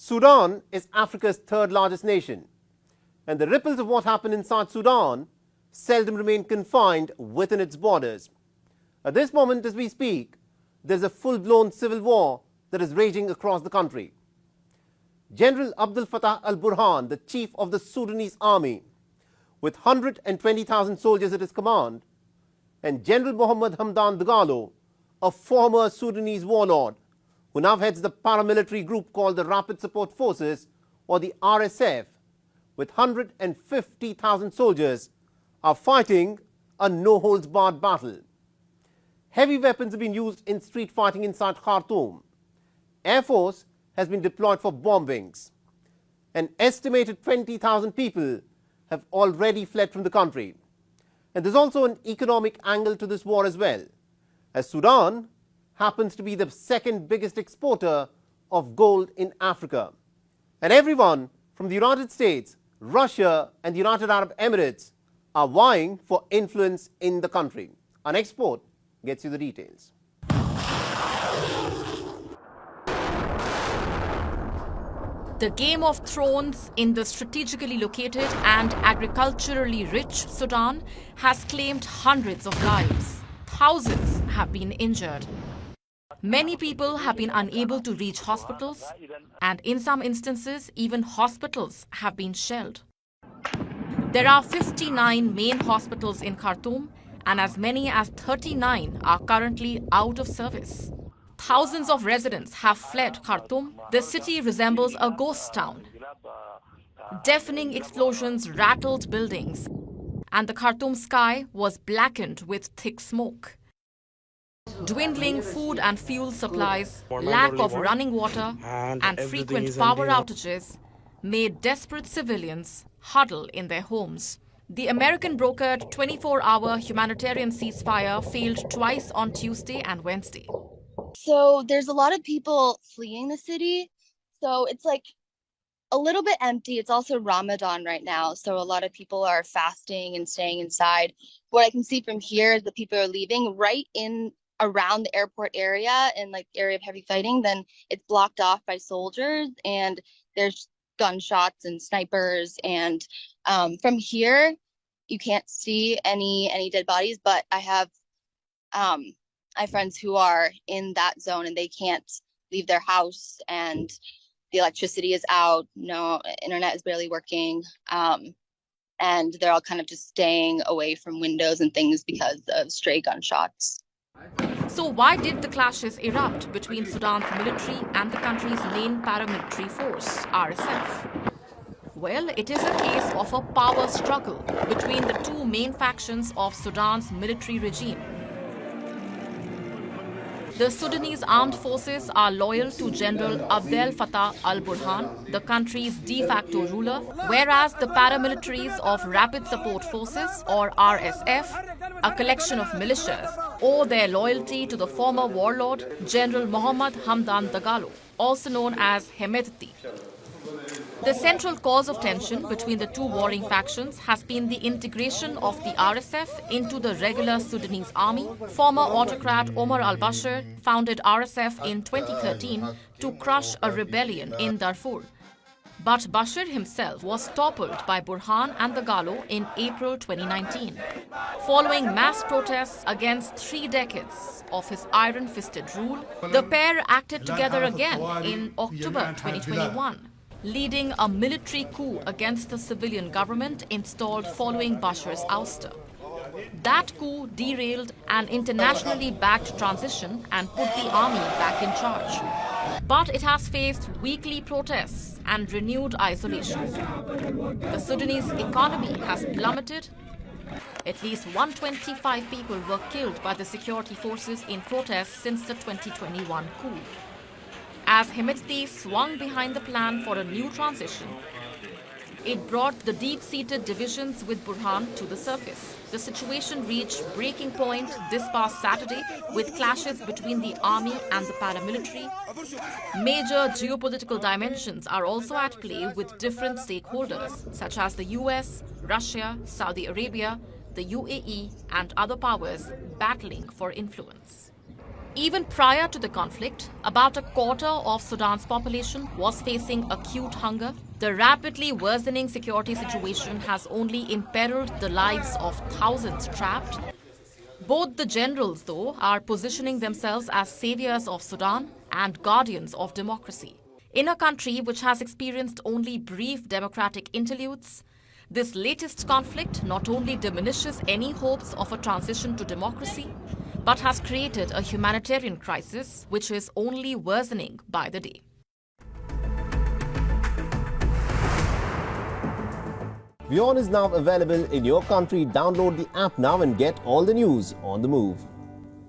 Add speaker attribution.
Speaker 1: Sudan is Africa's third largest nation, and the ripples of what happened inside Sudan seldom remain confined within its borders. At this moment, as we speak, there's a full-blown civil war that is raging across the country. General Abdel Fattah al-Burhan, the chief of the Sudanese army, with 120,000 soldiers at his command, and General Mohammed Hamdan Dagalo, a former Sudanese warlord who now heads the paramilitary group called the Rapid Support Forces, or the RSF, with 150,000 soldiers, are fighting a no-holds-barred battle. Heavy weapons have been used in street fighting inside Khartoum. Air Force has been deployed for bombings. An estimated 20,000 people have already fled from the country. And there's also an economic angle to this war as well, as Sudan happens to be the second biggest exporter of gold in Africa. And everyone from the United States, Russia and the United Arab Emirates are vying for influence in the country. Our next report gets you the details.
Speaker 2: The Game of Thrones in the strategically located and agriculturally rich Sudan has claimed hundreds of lives. Thousands have been injured. Many people have been unable to reach hospitals, and in some instances, even hospitals have been shelled. There are 59 main hospitals in Khartoum, and as many as 39 are currently out of service. Thousands of residents have fled Khartoum. The city resembles a ghost town. Deafening explosions rattled buildings, and the Khartoum sky was blackened with thick smoke. Dwindling food and fuel supplies, lack of running water, and frequent power outages made desperate civilians huddle in their homes. The American-brokered 24-hour humanitarian ceasefire failed twice on Tuesday and Wednesday.
Speaker 3: So there's a lot of people fleeing the city. So it's like a little bit empty. It's also Ramadan right now. So a lot of people are fasting and staying inside. What I can see from here is that people are leaving right in around the airport area and like area of heavy fighting. Then it's blocked off by soldiers and there's gunshots and snipers. And from here, you can't see any dead bodies, but I have friends who are in that zone and they can't leave their house and the electricity is out. No, internet is barely working. And they're all kind of just staying away from windows and things because of stray gunshots.
Speaker 2: So why did the clashes erupt between Sudan's military and the country's main paramilitary force, RSF? Well, it is a case of a power struggle between the two main factions of Sudan's military regime. The Sudanese armed forces are loyal to General Abdel Fattah al-Burhan, the country's de facto ruler, whereas the paramilitaries of Rapid Support Forces, or RSF, a collection of militias, owe their loyalty to the former warlord General Mohammed Hamdan Dagalo, also known as Hemedti. The central cause of tension between the two warring factions has been the integration of the RSF into the regular Sudanese army. Former autocrat Omar al-Bashir founded RSF in 2013 to crush a rebellion in Darfur. But Bashir himself was toppled by Burhan and Dagalo in April 2019, following mass protests against 3 decades of his iron-fisted rule. The pair acted together again in October 2021. Leading a military coup against the civilian government installed following Bashir's ouster. That coup derailed an internationally backed transition and put the army back in charge. But it has faced weekly protests and renewed isolation. The Sudanese economy has plummeted. At least 125 people were killed by the security forces in protests since the 2021 coup. As Hemedti swung behind the plan for a new transition, it brought the deep-seated divisions with Burhan to the surface. The situation reached breaking point this past Saturday with clashes between the army and the paramilitary. Major geopolitical dimensions are also at play with different stakeholders, such as the US, Russia, Saudi Arabia, the UAE, and other powers battling for influence. Even prior to the conflict, about a quarter of Sudan's population was facing acute hunger. The rapidly worsening security situation has only imperiled the lives of thousands trapped. Both the generals, though, are positioning themselves as saviors of Sudan and guardians of democracy. In a country which has experienced only brief democratic interludes, this latest conflict not only diminishes any hopes of a transition to democracy, but has created a humanitarian crisis which is only worsening by the day.
Speaker 1: WION is now available in your country. Download the app now and get all the news on the move.